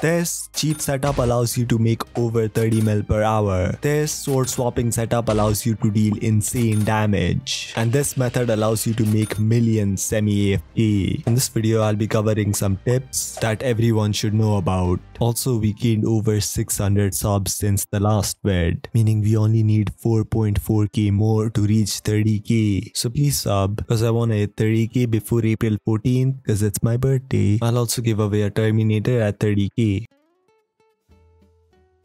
This cheap setup allows you to make over 30 mil per hour. This sword swapping setup allows you to deal insane damage. And this method allows you to make millions semi-AFK. In this video, I'll be covering some tips that everyone should know about. Also, we gained over 600 subs since the last vid, meaning we only need 4.4k more to reach 30k. So please sub, because I want to hit 30k before April 14th, because it's my birthday. I'll also give away a Terminator at 30k.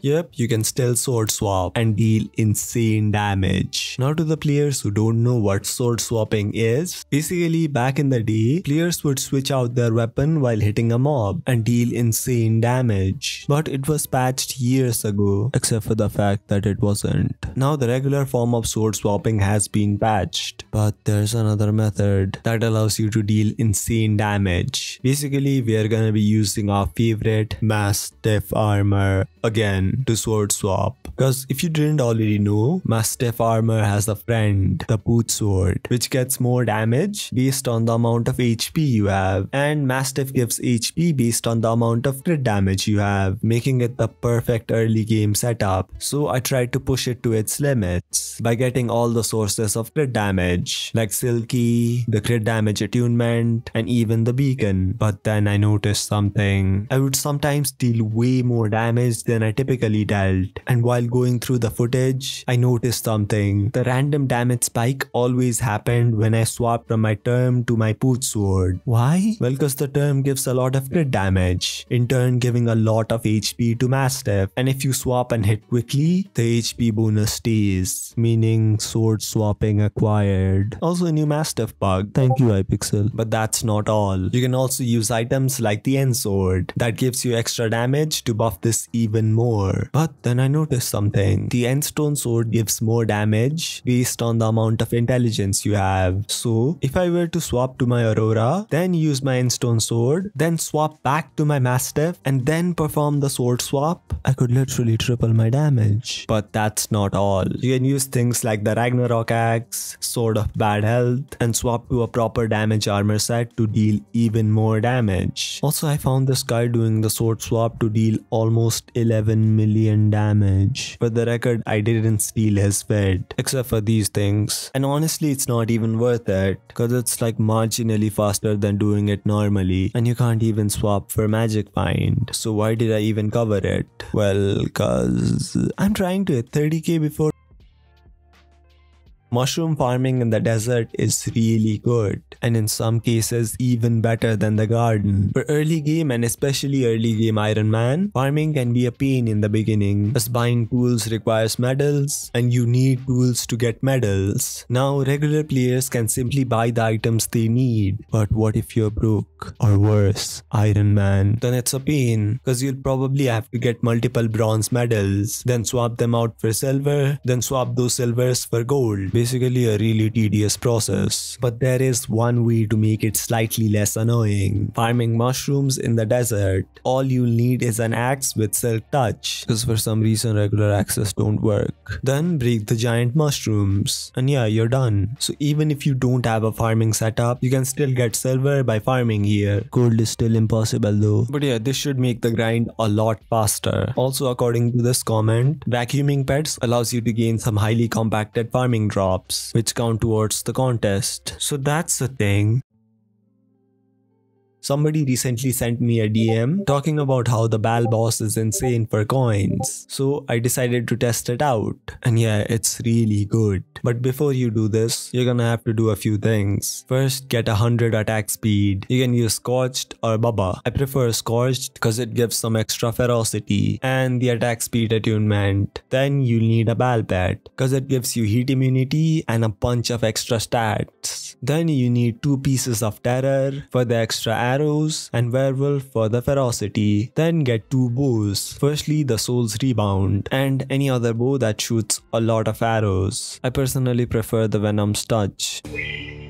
Yep, you can still sword swap and deal insane damage. Now to the players who don't know what sword swapping is. Basically, back in the day, players would switch out their weapon while hitting a mob and deal insane damage. But it was patched years ago, except for the fact that it wasn't. Now the regular form of sword swapping has been patched. But there's another method that allows you to deal insane damage. Basically, we are gonna be using our favorite Mastiff armor again to sword swap. Because if you didn't already know, Mastiff armor has a friend, the Pooch sword, which gets more damage based on the amount of HP you have, and Mastiff gives HP based on the amount of crit damage you have, making it the perfect early game setup. So I tried to push it to its limits by getting all the sources of crit damage like Silky, the crit damage attunement, and even the beacon. But then I noticed something. I would sometimes deal way more damage than I typically dealt, and while going through the footage, I noticed something. The random damage spike always happened when I swapped from my term to my Pooch sword. Why? Well, because the term gives a lot of crit damage, in turn giving a lot of HP to Mastiff, and if you swap and hit quickly, the HP bonus stays, meaning sword swapping acquired. Also a new Mastiff bug. Thank you, Hypixel. But that's not all. You can also use items like the End Sword that gives you extra damage to buff this even more. But then I noticed something. The Endstone sword gives more damage based on the amount of intelligence you have. So if I were to swap to my Aurora, then use my Endstone sword, then swap back to my Mastiff, and then perform the sword swap, I could literally triple my damage. But that's not all. You can use things like the Ragnarok axe, Sword of Bad Health, and swap to a proper damage armor set to deal even more damage. Also, I found this guy doing the sword swap to deal almost 11 million damage. For the record, I didn't steal his feed, except for these things. And honestly, it's not even worth it, because it's like marginally faster than doing it normally, and you can't even swap for Magic Find. So why did I even cover it? Well, cause I'm trying to hit 30k before. Mushroom farming in the desert is really good, and in some cases even better than the garden. For early game and especially early game Iron Man, farming can be a pain in the beginning, as buying tools requires medals and you need tools to get medals. Now regular players can simply buy the items they need, but what if you're broke, or worse, Iron Man? Then it's a pain, because you'll probably have to get multiple bronze medals, then swap them out for silver, then swap those silvers for gold. Basically a really tedious process. But there is one way to make it slightly less annoying. Farming mushrooms in the desert. All you'll need is an axe with silk touch, because for some reason regular axes don't work. Then break the giant mushrooms, and yeah, you're done. So even if you don't have a farming setup, you can still get silver by farming here. Gold is still impossible though. But yeah, this should make the grind a lot faster. Also, according to this comment, vacuuming pets allows you to gain some highly compacted farming drops, which count towards the contest. So that's the thing. Somebody recently sent me a DM talking about how the Bal boss is insane for coins. So I decided to test it out. And yeah, it's really good. But before you do this, you're gonna have to do a few things. First, get 100 attack speed. You can use Scorched or Bubba. I prefer Scorched because it gives some extra ferocity and the attack speed attunement. Then you'll need a Bal pet because it gives you heat immunity and a bunch of extra stats. Then you need 2 pieces of terror for the extra arrows and werewolf for the ferocity. Then get 2 bows. Firstly, the soul's rebound and any other bow that shoots a lot of arrows. I personally prefer the Venom's touch. We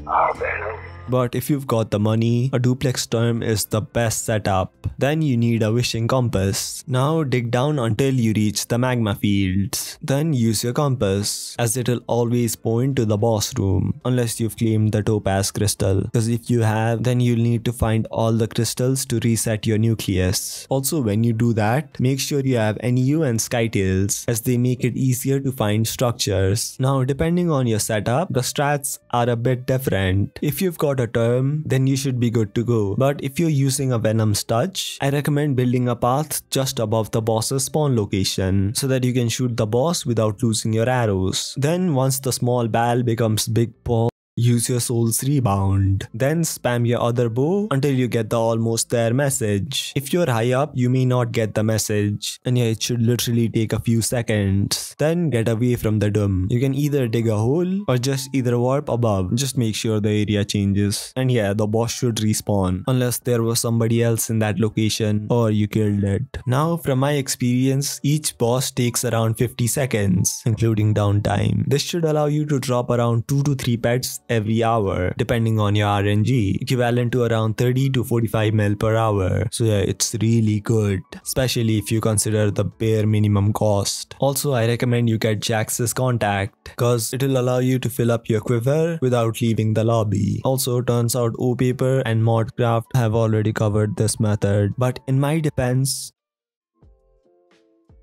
are Venom. But if you've got the money, a duplex term is the best setup. Then you need a wishing compass. Now dig down until you reach the magma fields. Then use your compass, as it'll always point to the boss room, unless you've claimed the topaz crystal. Because if you have, then you'll need to find all the crystals to reset your nucleus. Also, when you do that, make sure you have NU and Skytails, as they make it easier to find structures. Now, depending on your setup, the strats are a bit different. If you've got a term, then you should be good to go. But if you're using a Venom's Touch, I recommend building a path just above the boss's spawn location, so that you can shoot the boss without losing your arrows. Then once the small ball becomes big ball, use your soul's rebound. Then spam your other bow until you get the almost there message. If you're high up, you may not get the message, and yeah, it should literally take a few seconds. Then get away from the doom. You can either dig a hole or just either warp above. Just make sure the area changes. And yeah, the boss should respawn unless there was somebody else in that location or you killed it. Now, from my experience, each boss takes around 50 seconds, including downtime. This should allow you to drop around 2 to 3 pets every hour, depending on your RNG, equivalent to around 30 to 45 mil per hour. So yeah, it's really good, especially if you consider the bare minimum cost. Also, I recommend you get Jax's contact, because it'll allow you to fill up your quiver without leaving the lobby. Also, turns out OPaper and Modcraft have already covered this method, but in my defense,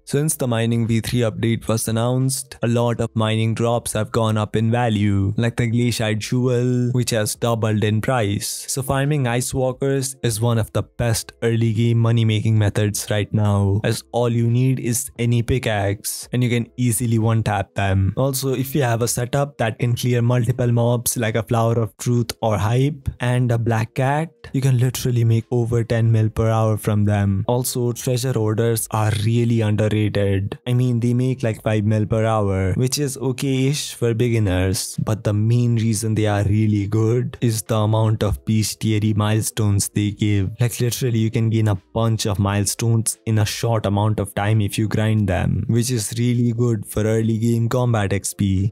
since the mining v3 update was announced, a lot of mining drops have gone up in value, like the glaciate jewel, which has doubled in price. So farming ice walkers is one of the best early game money making methods right now, as all you need is any pickaxe and you can easily one tap them. Also, if you have a setup that can clear multiple mobs like a flower of truth or hype and a black cat, you can literally make over 10 mil per hour from them. Also, treasure orders are really underrated. I mean, they make like 5 mil per hour, which is okay-ish for beginners, but the main reason they are really good is the amount of bestiary milestones they give. Like literally, you can gain a bunch of milestones in a short amount of time if you grind them, which is really good for early game combat XP.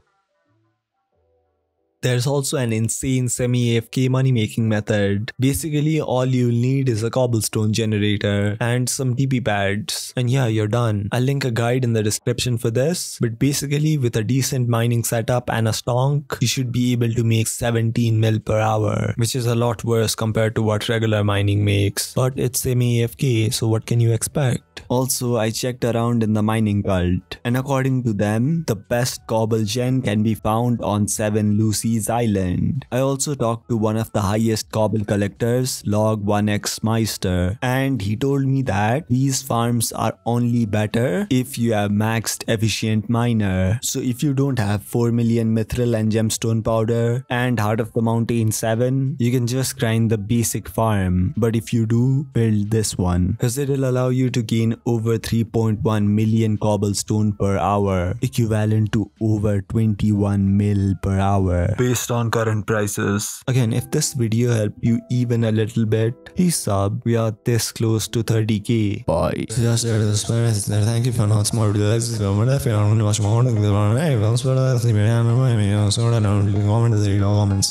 There's also an insane semi-AFK money making method. Basically, all you'll need is a cobblestone generator and some TP pads, and yeah, you're done. I'll link a guide in the description for this, but basically with a decent mining setup and a stonk, you should be able to make 17 mil per hour, which is a lot worse compared to what regular mining makes. But it's semi-AFK, so what can you expect? Also, I checked around in the mining cult, and according to them, the best cobble gen can be found on 7 Lucy's Island. I also talked to one of the highest cobble collectors, Log 1x Meister, and he told me that these farms are only better if you have maxed efficient miner. So if you don't have 4 million mithril and gemstone powder and Heart of the Mountain 7, you can just grind the basic farm. But if you do, build this one, because it will allow you to gain over 3.1 million cobblestone per hour, equivalent to over 21 mil per hour based on current prices. Again, if this video helped you even a little bit, please sub. We are this close to 30k. Bye. Thank you for not more comments.